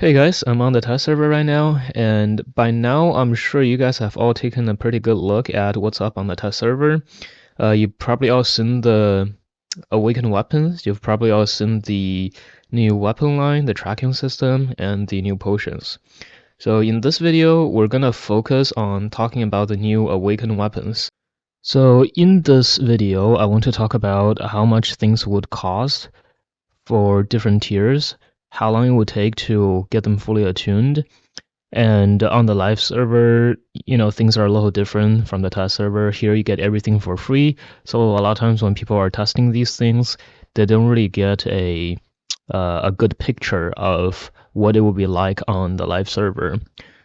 Hey guys, I'm on the test server right now, and by now I'm sure you guys have all taken a pretty good look at what's up on the test server. You've probably all seen the awakened weapons, you've probably all seen the new weapon line, the tracking system, and the new potions. So in this video, we're gonna focus on talking about the new awakened weapons. So in this video, I want to talk about how much things would cost for different tiers, how long it would take to get them fully attuned. And on the live server, things are a little different from the test server. Here you get everything for free. So a lot of times when people are testing these things, they don't really get a good picture of what it will be like on the live server.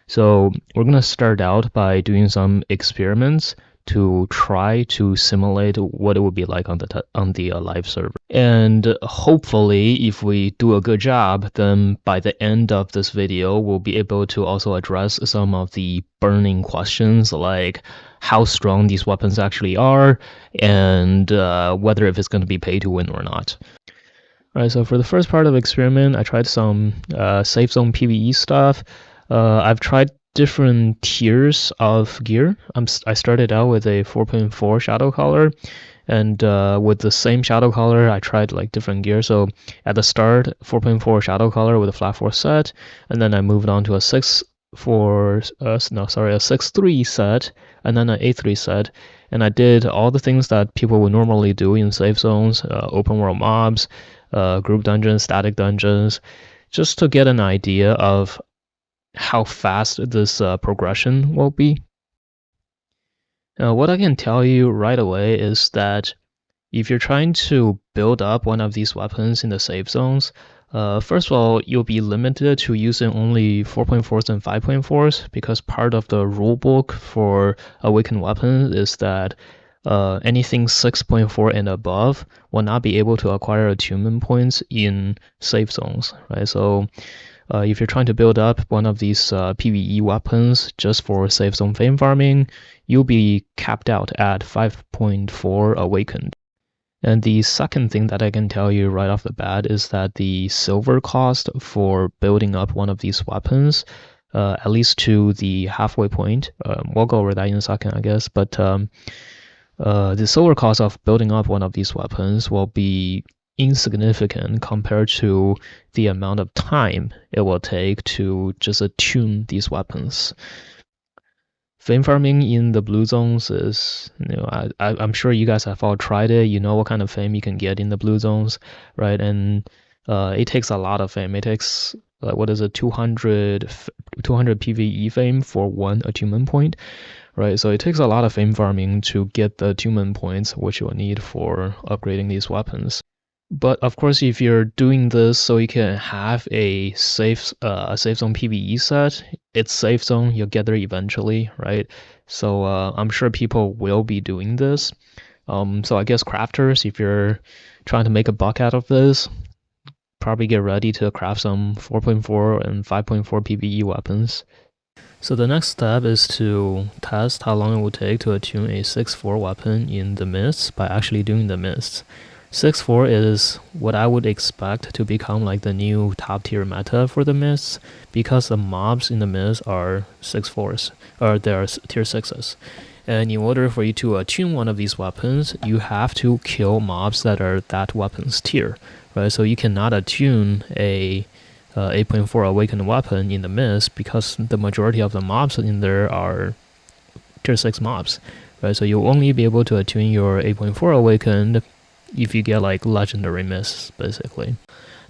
So we're gonna start out by doing some experiments to try to simulate what it would be like on the live server. And hopefully, if we do a good job, then by the end of this video, we'll be able to also address some of the burning questions like how strong these weapons actually are and whether if it's going to be pay to win or not. All right, so for the first part of the experiment, I tried some safe zone PvE stuff. I've tried different tiers of gear. I started out with a 4.4 shadow collar, and with the same shadow collar, I tried like different gear. So at the start, 4.4 shadow collar with a flat 4 set, and then I moved on to a 6.3 set, and then an 8.3 set. And I did all the things that people would normally do in safe zones, open world mobs, group dungeons, static dungeons, just to get an idea of how fast this progression will be. Now, what I can tell you right away is that if you're trying to build up one of these weapons in the safe zones, first of all, you'll be limited to using only 4.4s and 5.4s because part of the rulebook for awakened weapons is that anything 6.4 and above will not be able to acquire attunement points in safe zones, right? So if you're trying to build up one of these PvE weapons just for safe zone fame farming, you'll be capped out at 5.4 awakened. And the second thing that I can tell you right off the bat is that the silver cost for building up one of these weapons, at least to the halfway point, we'll go over that in a second, I guess, but the silver cost of building up one of these weapons will be insignificant compared to the amount of time it will take to just attune these weapons. Fame farming in the blue zones is, I'm sure you guys have all tried it. You know what kind of fame you can get in the blue zones, right? And it takes a lot of fame. It takes, what is it, 200 PvE fame for one attunement point, right? So it takes a lot of fame farming to get the attunement points, which you'll need for upgrading these weapons. But of course, if you're doing this so you can have a safe zone PvE set, it's safe zone. You'll get there eventually, right? So I'm sure people will be doing this. So I guess crafters, if you're trying to make a buck out of this, probably get ready to craft some 4.4 and 5.4 PvE weapons. So the next step is to test how long it will take to attune a 6.4 weapon in the mists by actually doing the mists. 6.4 is what I would expect to become like the new top tier meta for the mists because the mobs in the mists are 6.4s, or they're tier 6s. And in order for you to attune one of these weapons, you have to kill mobs that are that weapon's tier, right? So you cannot attune a 8.4 awakened weapon in the mist because the majority of the mobs in there are tier 6 mobs, right? So you'll only be able to attune your 8.4 awakened if you get like legendary mists, basically.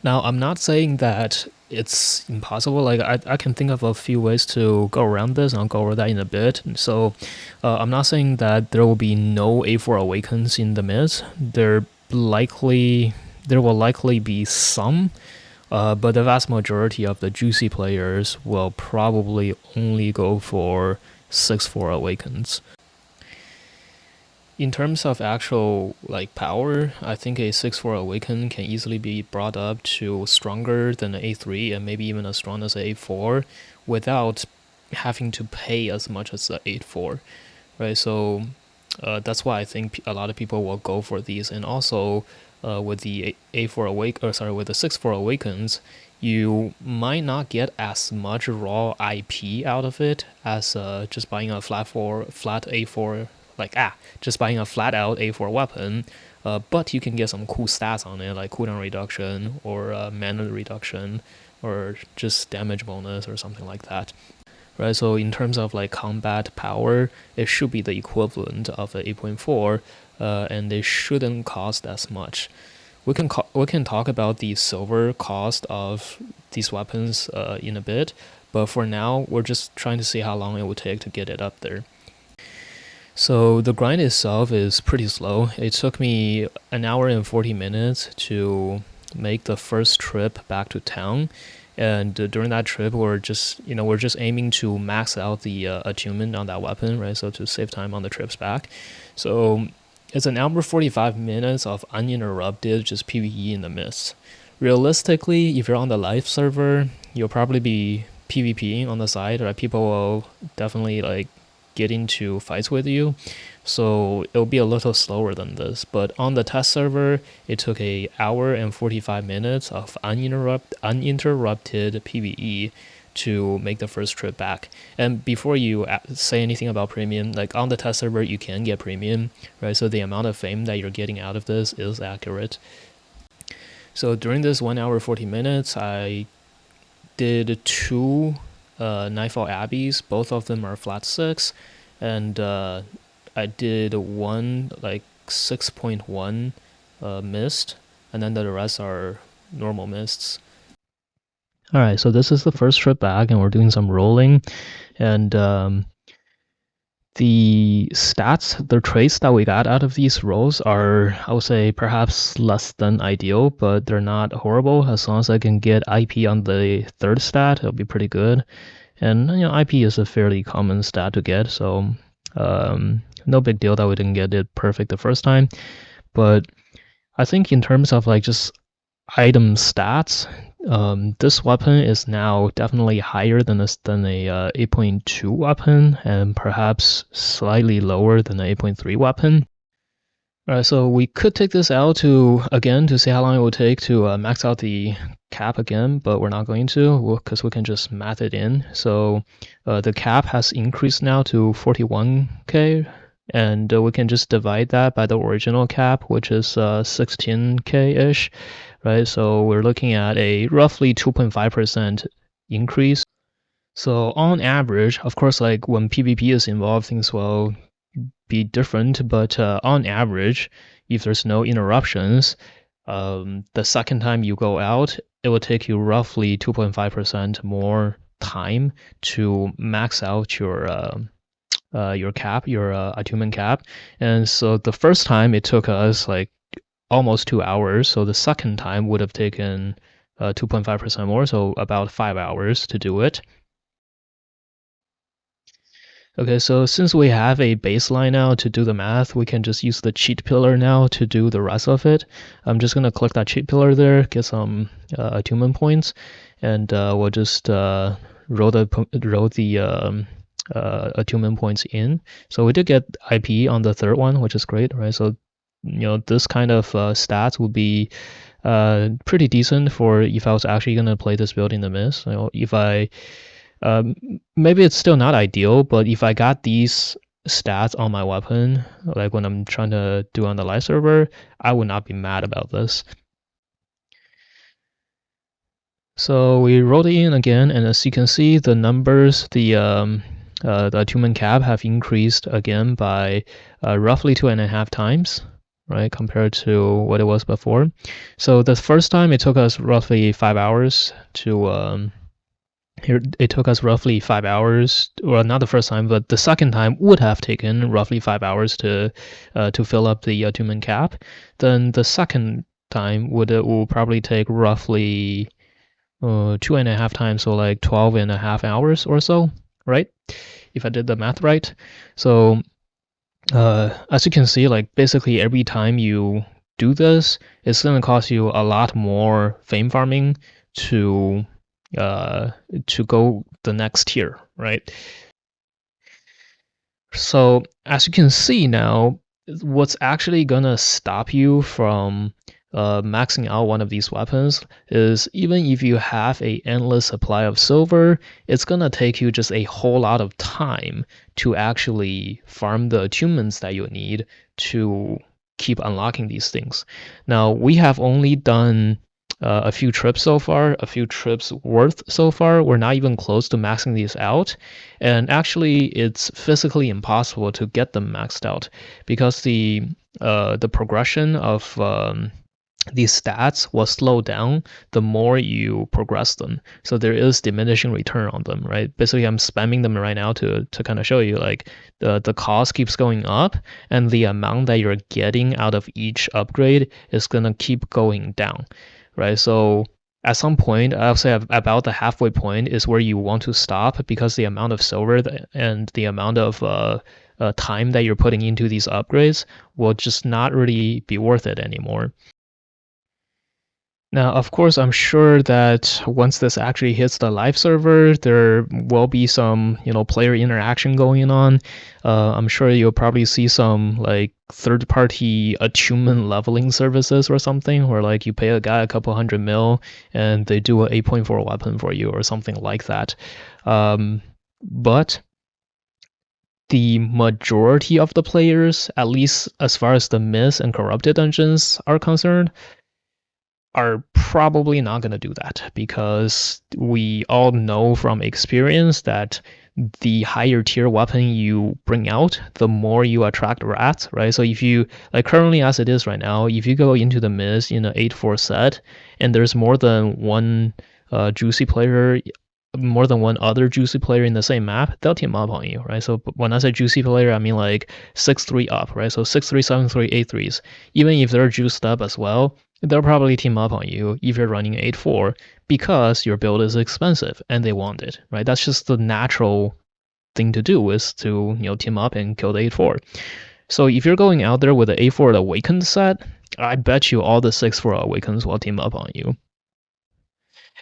Now, I'm not saying that it's impossible. Like I can think of a few ways to go around this, and I'll go over that in a bit. So I'm not saying that there will be no A4 awakens in the mist. There will likely be some, but the vast majority of the juicy players will probably only go for 6.4 awakens. In terms of actual like power, I think a 6.4 awaken can easily be brought up to stronger than an A3 and maybe even as strong as an A4 without having to pay as much as the 8.4, right? So that's why I think a lot of people will go for these. And also with the with the 6.4 awakens, you might not get as much raw IP out of it as just buying a flat A4 just buying a flat out A4 weapon. But you can get some cool stats on it, like cooldown reduction or mana reduction, or just damage bonus or something like that. Right, so in terms of like combat power, it should be the equivalent of a 8.4, and they shouldn't cost as much. We can talk about the silver cost of these weapons in a bit, but for now we're just trying to see how long it will take to get it up there. So the grind itself is pretty slow. It took me an hour and 40 minutes to make the first trip back to town, and during that trip we're just aiming to max out the attunement on that weapon, right? So to save time on the trips back. So it's an hour 45 minutes of uninterrupted just PvE in the mist. Realistically, if you're on the live server, you'll probably be PvPing on the side, right? People will definitely like get into fights with you, so it'll be a little slower than this. But on the test server, it took an hour and 45 minutes of uninterrupted PvE to make the first trip back. And before you say anything about premium, like on the test server, you can get premium, right? So the amount of fame that you're getting out of this is accurate. So during this 1 hour 40 minutes, I did two Nightfall Abbeys. Both of them are flat 6, and I did one like 6.1 mist, and then the rest are normal mists. Alright, so this is the first trip back, and we're doing some rolling, and the stats, the traits that we got out of these rolls are, I would say, perhaps less than ideal, but they're not horrible. As long as I can get IP on the third stat, it'll be pretty good. And IP is a fairly common stat to get, so no big deal that we didn't get it perfect the first time. But I think in terms of like just item stats, this weapon is now definitely higher than a 8.2 weapon, and perhaps slightly lower than an 8.3 weapon. Alright, so we could take this out to see how long it will take to max out the cap again, but we're not going to, because we can just math it in. So the cap has increased now to 41k, and we can just divide that by the original cap, which is 16k-ish, right? So we're looking at a roughly 2.5% increase. So on average, of course, like when PvP is involved, things will be different, but on average, if there's no interruptions, the second time you go out, it will take you roughly 2.5% more time to max out your cap, your attunement cap. And so the first time it took us like almost 2 hours, so the second time would have taken 2.5% more, so about 5 hours to do it. Okay, so since we have a baseline now to do the math, we can just use the cheat pillar now to do the rest of it. I'm just gonna click that cheat pillar there, get some attunement points, and we'll just roll the attunement points in. So we did get IP on the third one, which is great, right? So this kind of stats would be pretty decent for if I was actually gonna play this build in the mist. If I maybe it's still not ideal, but if I got these stats on my weapon, like when I'm trying to do on the live server, I would not be mad about this. So we rolled it in again, and as you can see, the numbers, the attunement cap have increased again by roughly 2.5 times, right, compared to what it was before. So the first time it took us roughly 5 hours to it took us roughly 5 hours, well, not the first time, but the second time would have taken roughly 5 hours to fill up the attunement cap. Then the second time will probably take roughly 2.5 times, so like 12.5 hours or so, right? If I did the math right. So as you can see, like basically every time you do this, it's gonna cost you a lot more fame farming to go the next tier, right? So as you can see now, what's actually gonna stop you from maxing out one of these weapons is even if you have a endless supply of silver, it's gonna take you just a whole lot of time to actually farm the attunements that you need to keep unlocking these things. Now we have only done a few trips so far, a few trips worth so far. We're not even close to maxing these out, and actually it's physically impossible to get them maxed out because the progression of these stats will slow down the more you progress them. So there is diminishing return on them, right? Basically, I'm spamming them right now to kind of show you like the cost keeps going up and the amount that you're getting out of each upgrade is gonna keep going down, right? So at some point, I'll say about the halfway point is where you want to stop because the amount of silver and the amount of time that you're putting into these upgrades will just not really be worth it anymore. Now, of course, I'm sure that once this actually hits the live server, there will be some, player interaction going on. I'm sure you'll probably see some like third-party attunement leveling services or something, where like you pay a guy a couple hundred mil and they do a 8.4 weapon for you or something like that. But the majority of the players, at least as far as the myths and corrupted dungeons are concerned, are probably not going to do that because we all know from experience that the higher tier weapon you bring out, the more you attract rats, right? So if you, like currently as it is right now, if you go into the mist in an 8-4 set and there's more than one juicy player, more than one other juicy player in the same map, they'll team up on you, right? So when I say juicy player, I mean like 6-3 up, right? So 6-3, 7-3, 8-3s. Even if they're juiced up as well, they'll probably team up on you if you're running 8-4 because your build is expensive and they want it, right? That's just the natural thing to do is to team up and kill the 8-4. So if you're going out there with the 8-4 Awakened set, I bet you all the 6-4 Awakens will team up on you.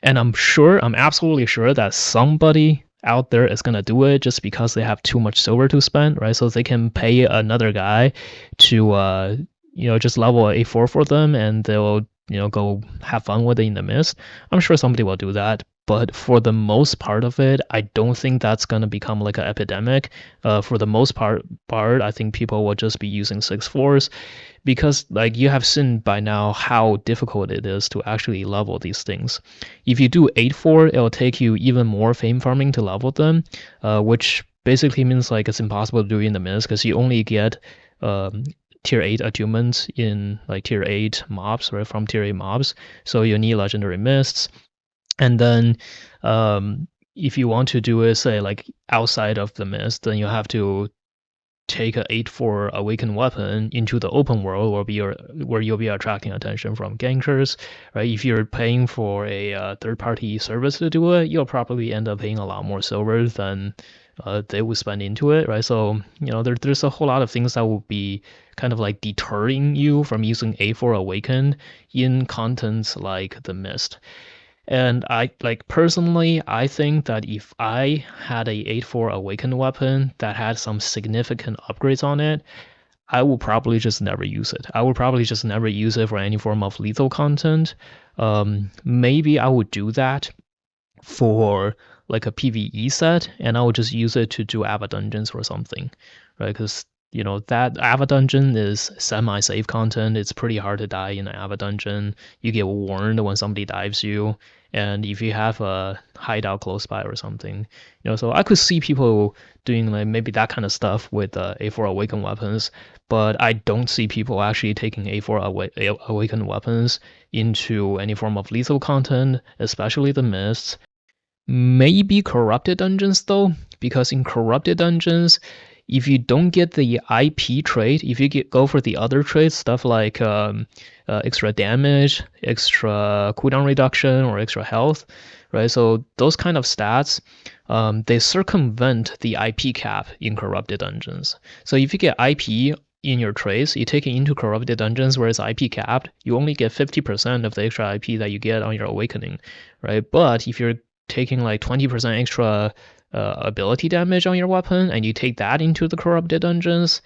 And I'm absolutely sure that somebody out there is gonna do it just because they have too much silver to spend, right? So they can pay another guy to just level a 8-4 for them and they'll go have fun with it in the mist. I'm sure somebody will do that, but for the most part of it, I don't think that's gonna become like an epidemic. For the most part, I think people will just be using 6-4s because like you have seen by now how difficult it is to actually level these things. If you do 8-4, it'll take you even more fame farming to level them, which basically means like it's impossible to do in the mist because you only get tier 8 attunements in like tier 8 mobs, right, from tier 8 mobs. So you need legendary mists. And then if you want to do it, say, like outside of the mist, then you have to take a 8-4 awakened weapon into the open world where you'll be attracting attention from gankers, right? If you're paying for a third-party service to do it, you'll probably end up paying a lot more silver than they would spend into it, right? So there's a whole lot of things that will be kind of like deterring you from using 8-4 awakened in contents like the mist. And I personally, I think that if I had a 8-4 awakened weapon that had some significant upgrades on it, I will probably just never use it. I would probably just never use it for any form of lethal content. Maybe I would do that for like a PvE set, and I would just use it to do Ava dungeons or something, right? Because that Ava dungeon is semi-safe content. It's pretty hard to die in an Ava dungeon. You get warned when somebody dives you, and if you have a hideout close by or something, so I could see people doing like maybe that kind of stuff with 8-4 awakened weapons, but I don't see people actually taking 8-4 awakened weapons into any form of lethal content, especially the mists. Maybe corrupted dungeons though, because in corrupted dungeons, if you don't get the IP trait, if you go for the other traits, stuff like extra damage, extra cooldown reduction, or extra health, right? So those kind of stats, they circumvent the IP cap in corrupted dungeons. So if you get IP in your traits, you take it into corrupted dungeons where it's IP capped, you only get 50% of the extra IP that you get on your awakening, right? But if you're taking like 20% extra ability damage on your weapon and you take that into the corrupted dungeons,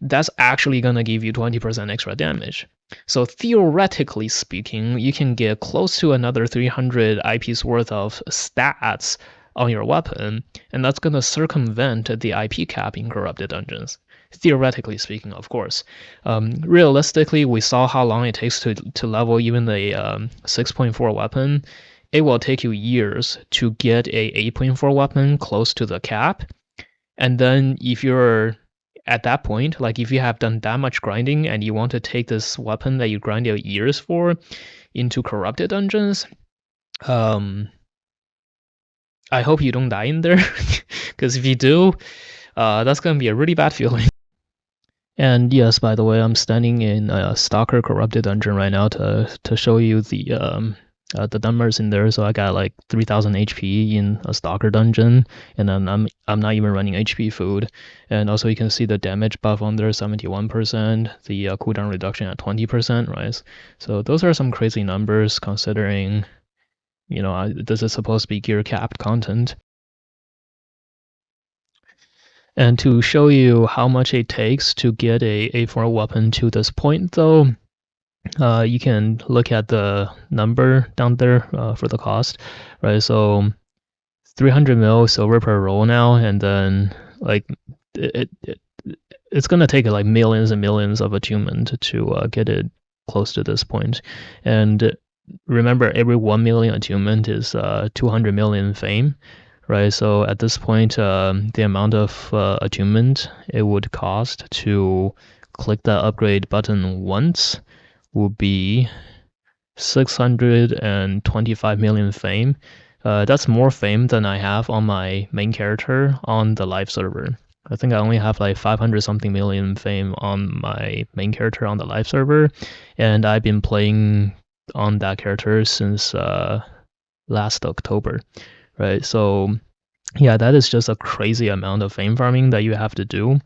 that's actually gonna give you 20% extra damage. So theoretically speaking, you can get close to another 300 IPs worth of stats on your weapon, and that's going to circumvent the IP cap in corrupted dungeons. Theoretically speaking, of course. Realistically, we saw how long it takes to level even the 6.4 weapon. It will take you years to get a 8.4 weapon close to the cap. And then if you're at that point, like if you have done that much grinding and you want to take this weapon that you grinded years for into corrupted dungeons, I hope you don't die in there, because if you do, that's gonna be a really bad feeling. And yes, by the way, I'm standing in a Stalker corrupted dungeon right now to show you the numbers in there. So I got like 3,000 HP in a Stalker dungeon, and then I'm not even running HP food. And also you can see the damage buff on there, 71%, the cooldown reduction at 20%, right? So those are some crazy numbers considering, you know, this is supposed to be gear capped content. And to show you how much it takes to get a A4 weapon to this point, though, you can look at the number down there for the cost, right? So 300 mil silver per roll now, and then like it's gonna take like millions and millions of attunement to get it close to this point. And remember, every 1 million attunement is 200 million fame, right? So at this point, the amount of attunement it would cost to click that upgrade button once would be 625 million fame. That's more fame than I have on my main character on the live server. I think I only have like 500 something million fame on my main character on the live server, and I've been playing on that character since last October, right? So yeah, that is just a crazy amount of fame farming that you have to do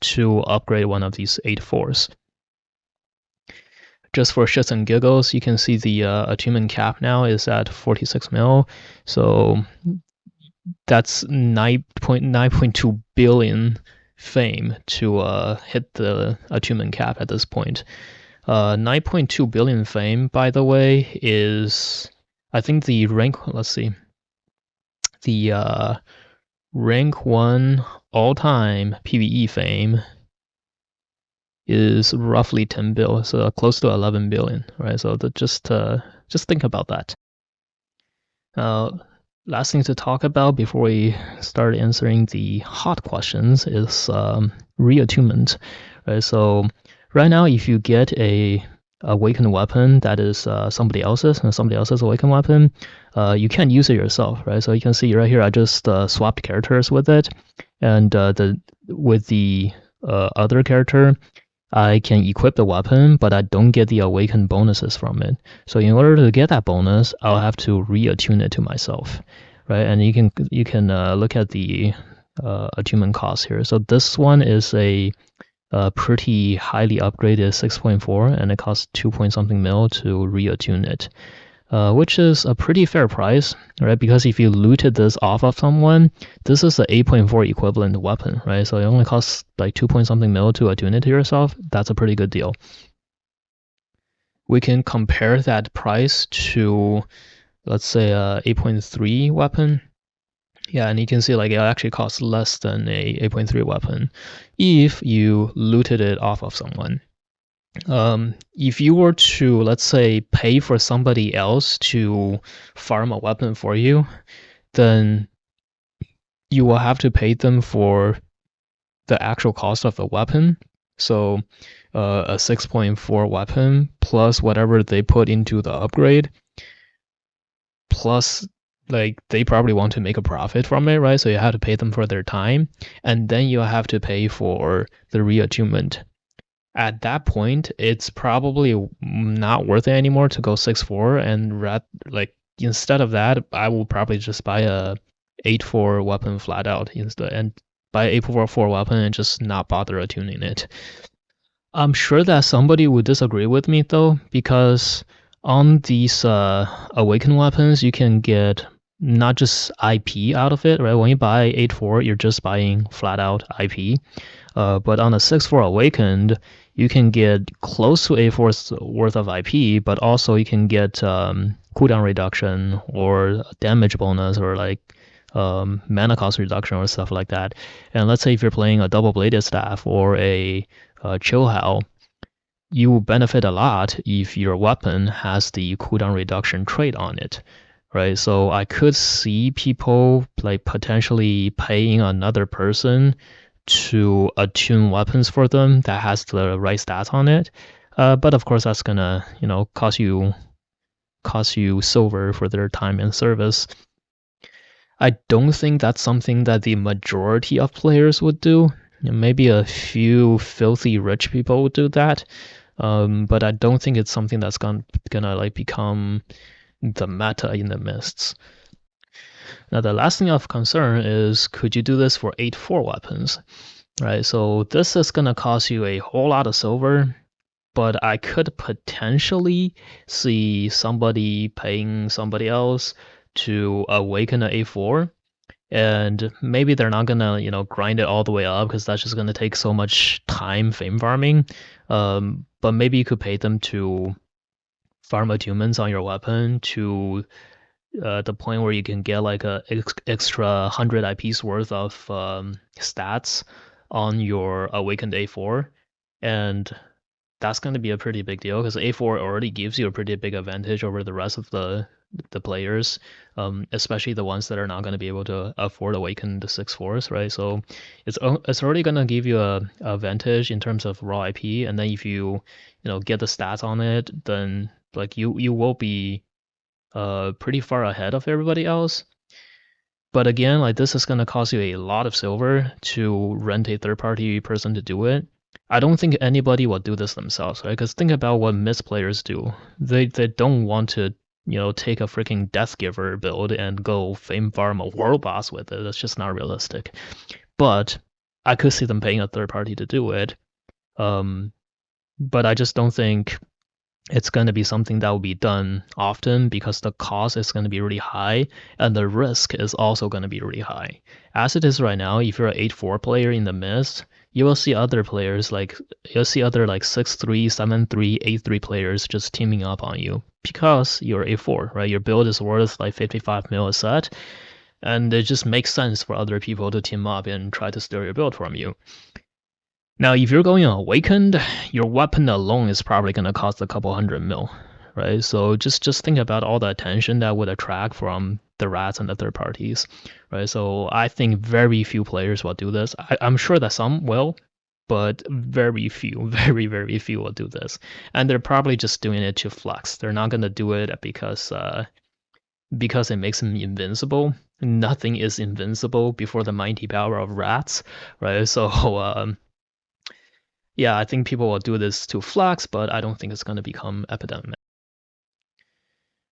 to upgrade one of these 8.4s. Just for shits and giggles, you can see the attunement cap now is at 46 mil. So that's 9.2 billion fame to hit the attunement cap at this point. 9.2 billion fame, by the way, is, I think the rank, let's see, the rank 1 all-time PvE fame is roughly 10 bill, so close to 11 billion, right? So just think about that. Last thing to talk about before we start answering the hot questions is reattunement, right? So right now, if you get a awakened weapon that is somebody else's awakened weapon, you can't use it yourself, right? So you can see right here, I just swapped characters with it, and with the other character, I can equip the weapon, but I don't get the awakened bonuses from it. So in order to get that bonus, I'll have to reattune it to myself, right? And you can look at the attunement cost here. So this one is a pretty highly upgraded 6.4, and it costs 2 point something mil to reattune it. Which is a pretty fair price, right? Because if you looted this off of someone, this is an 8.4 equivalent weapon, right? So it only costs like 2 point something mil to attune it to yourself. That's a pretty good deal. We can compare that price to, let's say, a 8.3 weapon. Yeah, and you can see like it actually costs less than a 8.3 weapon if you looted it off of someone. If you were to, let's say, pay for somebody else to farm a weapon for you, then you will have to pay them for the actual cost of the weapon. So a 6.4 weapon plus whatever they put into the upgrade, plus like they probably want to make a profit from it, right? So you have to pay them for their time, and then you have to pay for the reattunement. At that point, it's probably not worth it anymore to go 6.4, and like instead of that, I will probably just buy a 8.4 weapon flat out instead, and buy 8.4 weapon and just not bother attuning it. I'm sure that somebody would disagree with me though, because on these awakened weapons, you can get not just IP out of it, right? When you buy 8.4, you're just buying flat out IP. But on a 6.4 awakened, you can get close to A4's worth of IP, but also you can get cooldown reduction or damage bonus or like mana cost reduction or stuff like that. And let's say if you're playing a double bladed staff or a chill hell, you will benefit a lot if your weapon has the cooldown reduction trait on it, right? So I could see people like potentially paying another person to attune weapons for them that has the right stats on it. But of course, that's gonna cost you silver for their time and service. I don't think that's something that the majority of players would do. Maybe a few filthy rich people would do that, but I don't think it's something that's gonna like become the meta in the mists. Now the last thing of concern is, could you do this for 8-4 weapons? Right, so this is gonna cost you a whole lot of silver, but I could potentially see somebody paying somebody else to awaken an A4, and maybe they're not gonna grind it all the way up because that's just gonna take so much time fame farming. But maybe you could pay them to farm attunements on your weapon to the point where you can get like a extra 100 IPs worth of stats on your awakened A4, and that's going to be a pretty big deal because A4 already gives you a pretty big advantage over the rest of the players, especially the ones that are not going to be able to afford awaken the 6-4s, right? So it's already going to give you a advantage in terms of raw IP, and then if you get the stats on it, then like you will be pretty far ahead of everybody else. But again, like this is gonna cost you a lot of silver to rent a third-party person to do it. I don't think anybody will do this themselves, right? Because think about what Mist players do. They don't want to take a freaking Deathgiver build and go fame farm a world boss with it. That's just not realistic. But I could see them paying a third party to do it. But I just don't think it's going to be something that will be done often because the cost is going to be really high and the risk is also going to be really high. As it is right now, if you're an 8-4 player in the Mist, you will see other players you'll see other 6-3, 7-3, 8-3 players just teaming up on you because you're A4, right? Your build is worth like 55 mil a set, and it just makes sense for other people to team up and try to steal your build from you. Now, if you're going Awakened, your weapon alone is probably going to cost a couple 100 mil, right? So just think about all the attention that would attract from the rats and the third parties, right? So I think very few players will do this. I'm sure that some will, but very few, very, very few will do this. And they're probably just doing it to flex. They're not going to do it because it makes them invincible. Nothing is invincible before the mighty power of rats, right? So yeah, I think people will do this to flex, but I don't think it's going to become epidemic.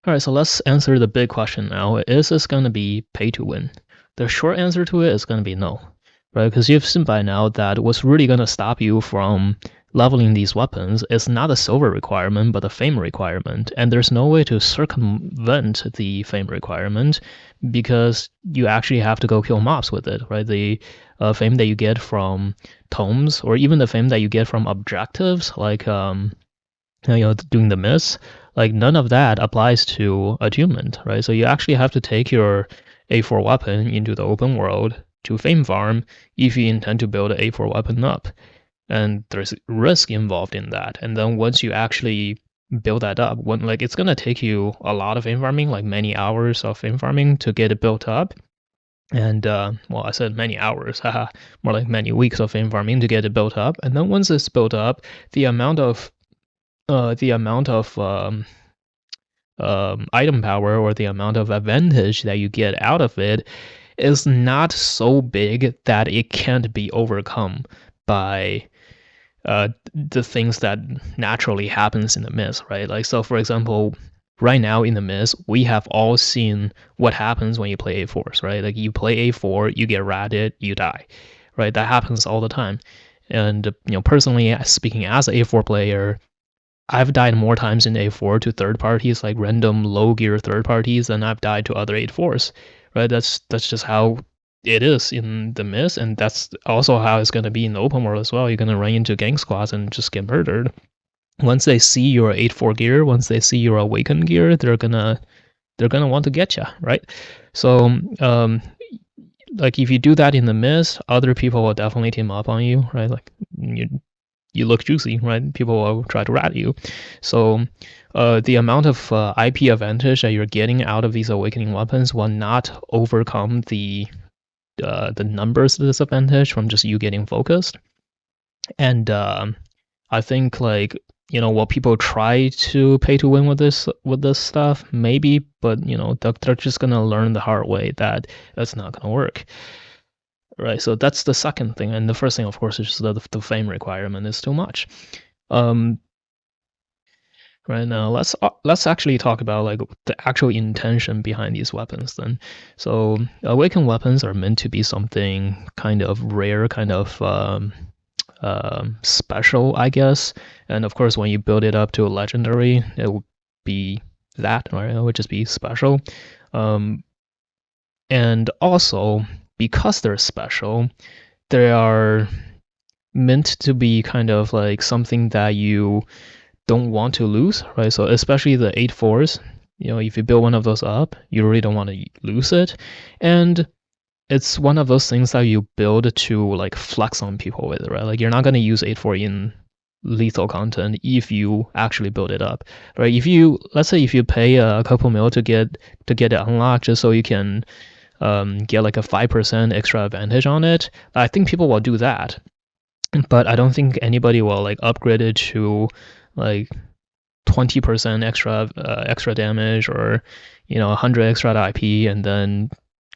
All right, so let's answer the big question now. Is this going to be pay to win? The short answer to it is going to be no, right? Because you've seen by now that what's really going to stop you from leveling these weapons is not a silver requirement, but a fame requirement. And there's no way to circumvent the fame requirement because you actually have to go kill mobs with it, right? The fame that you get from tomes, or even the fame that you get from objectives, like doing the miss, like none of that applies to attunement, right? So you actually have to take your A4 weapon into the open world to fame farm if you intend to build an A4 weapon up. And there's risk involved in that. And then once you actually build that up, it's gonna take you a lot of fame farming, like many hours of fame farming to get it built up. And well, I said many hours, haha, more like many weeks of fame farming to get it built up. And then once it's built up, the amount of item power or the amount of advantage that you get out of it is not so big that it can't be overcome by the things that naturally happens in the Mist, right? Like, so for example, right now in the Mist, we have all seen what happens when you play A4s, right? Like you play A4, you get ratted, you die, right? That happens all the time. And personally, speaking as an A4 player, I've died more times in A4 to third parties, like random low gear third parties, than I've died to other A4s, right? That's just how it is in the Mist, and that's also how it's gonna be in the open world as well. You're gonna run into gang squads and just get murdered. Once they see your 8-4 gear, once they see your awakened gear, they're gonna want to get you, right? So like if you do that in the Mist, other people will definitely team up on you, right? Like you look juicy, right? People will try to rat you. So the amount of IP advantage that you're getting out of these awakening weapons will not overcome the numbers disadvantage from just you getting focused. And I think like will people try to pay to win with this stuff? Maybe, but they're just gonna learn the hard way that that's not gonna work. Right, so that's the second thing, and the first thing, of course, is the fame requirement is too much. Right now, let's actually talk about like the actual intention behind these weapons. Then, so awakened weapons are meant to be something kind of rare, kind of special, I guess. And of course, when you build it up to a legendary, it would be that, right? It would just be special. And also, because they're special, they are meant to be kind of like something that you don't want to lose, right? So especially the 8-4s, if you build one of those up, you really don't want to lose it. And it's one of those things that you build to like flex on people with, right? Like you're not going to use 8-4 in lethal content if you actually build it up, right? Let's say if you pay a couple mil to get it unlocked just so you can get like a 5% extra advantage on it, I think people will do that. But I don't think anybody will like upgrade it to like 20% extra damage or 100 extra IP and then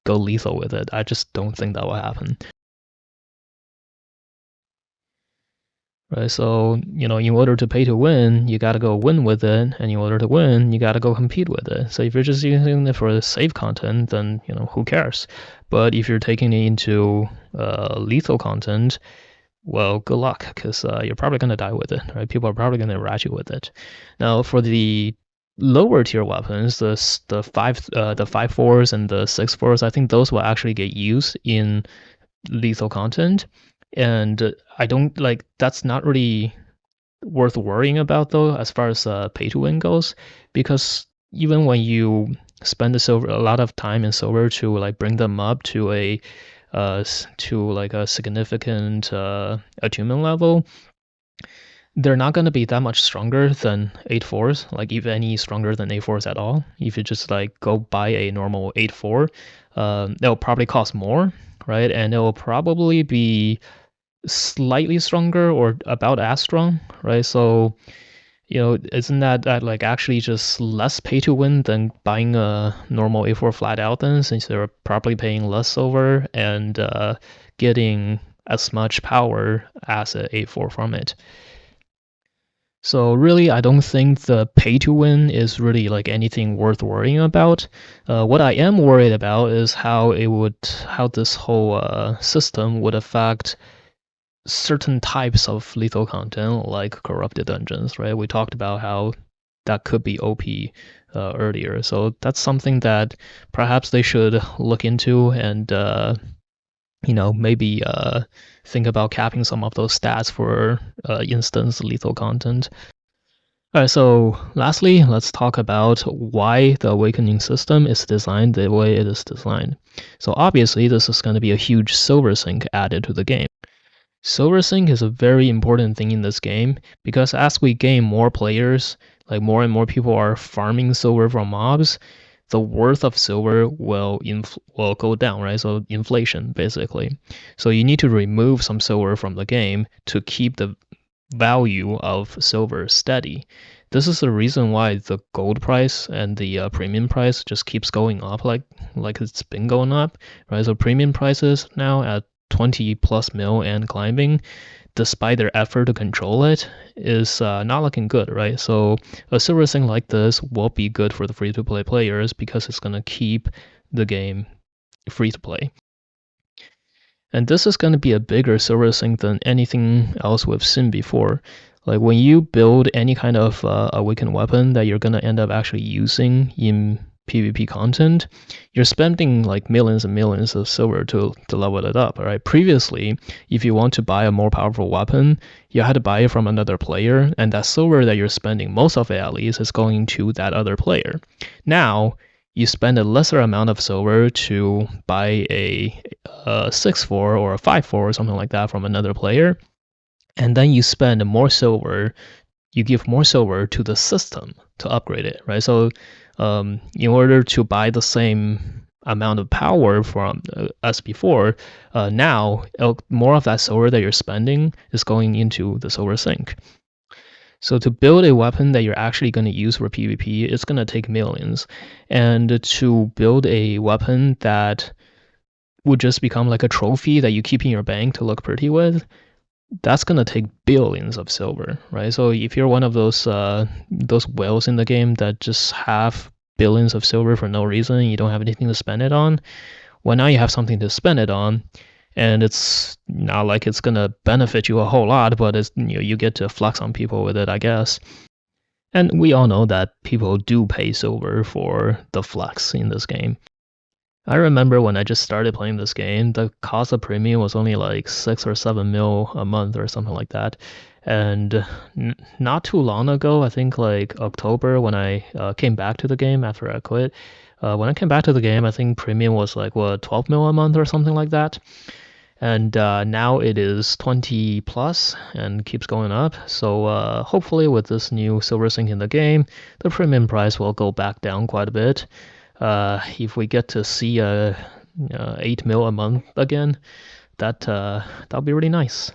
go lethal with it. I just don't think that will happen. Right, so in order to pay to win, you gotta go win with it, and in order to win, you gotta go compete with it. So if you're just using it for save content, then who cares? But if you're taking it into lethal content, well, good luck, because you're probably gonna die with it, right? People are probably gonna rat you with it. Now, for the lower tier weapons, the 5-4s and the 6-4s, I think those will actually get used in lethal content. And I don't like that's not really worth worrying about though, as far as pay to win goes, because even when you spend a lot of time in silver to like bring them up to a significant attunement level, they're not going to be that much stronger than 8-4s, like if any stronger than 8-4s at all. If you just like go buy a normal 8-4, it'll probably cost more, right? And it'll probably be slightly stronger or about as strong, right? So isn't that like actually just less pay to win than buying a normal 8-4 flat out then, since they're probably paying less silver and getting as much power as a 8-4 from it. So really, I don't think the pay to win is really like anything worth worrying about. What I am worried about is how this whole system would affect certain types of lethal content, like corrupted dungeons, right? We talked about how that could be OP earlier. So that's something that perhaps they should look into and maybe think about capping some of those stats for instance lethal content. All right, so lastly, let's talk about why the awakening system is designed the way it is designed. So obviously, this is going to be a huge silver sink added to the game. Silver Sync is a very important thing in this game because as we gain more players, like more and more people are farming silver from mobs, the worth of silver will go down, right? So inflation, basically. So you need to remove some silver from the game to keep the value of silver steady. This is the reason why the gold price and the premium price just keeps going up like it's been going up, right? So premium prices now at 20 plus mil and climbing, despite their effort to control it, is not looking good, right? So a silver thing like this will be good for the free-to-play players because it's going to keep the game free-to-play. And this is going to be a bigger silver sink than anything else we've seen before. Like when you build any kind of awakened weapon that you're going to end up actually using in PvP content, you're spending like millions and millions of silver to level it up, right? Previously, if you want to buy a more powerful weapon, you had to buy it from another player, and that silver that you're spending, most of it at least, is going to that other player. Now, you spend a lesser amount of silver to buy a 6-4 or a 5-4 or something like that from another player, and then you spend more silver, you give more silver to the system to upgrade it, right? So in order to buy the same amount of power from as before, now more of that silver that you're spending is going into the silver sink. So to build a weapon that you're actually going to use for PvP, it's going to take millions. And to build a weapon that would just become like a trophy that you keep in your bank to look pretty with, that's going to take billions of silver, right? So if you're one of those whales in the game that just have billions of silver for no reason, you don't have anything to spend it on, well, now you have something to spend it on, and it's not like it's going to benefit you a whole lot, but it's, you get to flex on people with it, I guess. And we all know that people do pay silver for the flex in this game. I remember when I just started playing this game, the cost of premium was only like 6 or 7 mil a month or something like that. And not too long ago, I think like October, when I came back to the game after I quit, when I came back to the game, I think premium was like, what, 12 mil a month or something like that. And now it is 20 plus and keeps going up. So hopefully with this new silver sink in the game, the premium price will go back down quite a bit. If we get to see 8 mil a month again, that'll be really nice.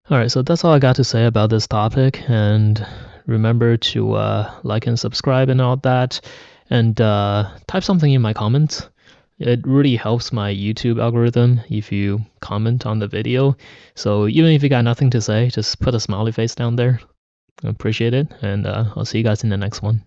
Alright, so that's all I got to say about this topic, and remember to like and subscribe and all that, and type something in my comments. It really helps my YouTube algorithm if you comment on the video. So even if you got nothing to say, just put a smiley face down there. I appreciate it, and I'll see you guys in the next one.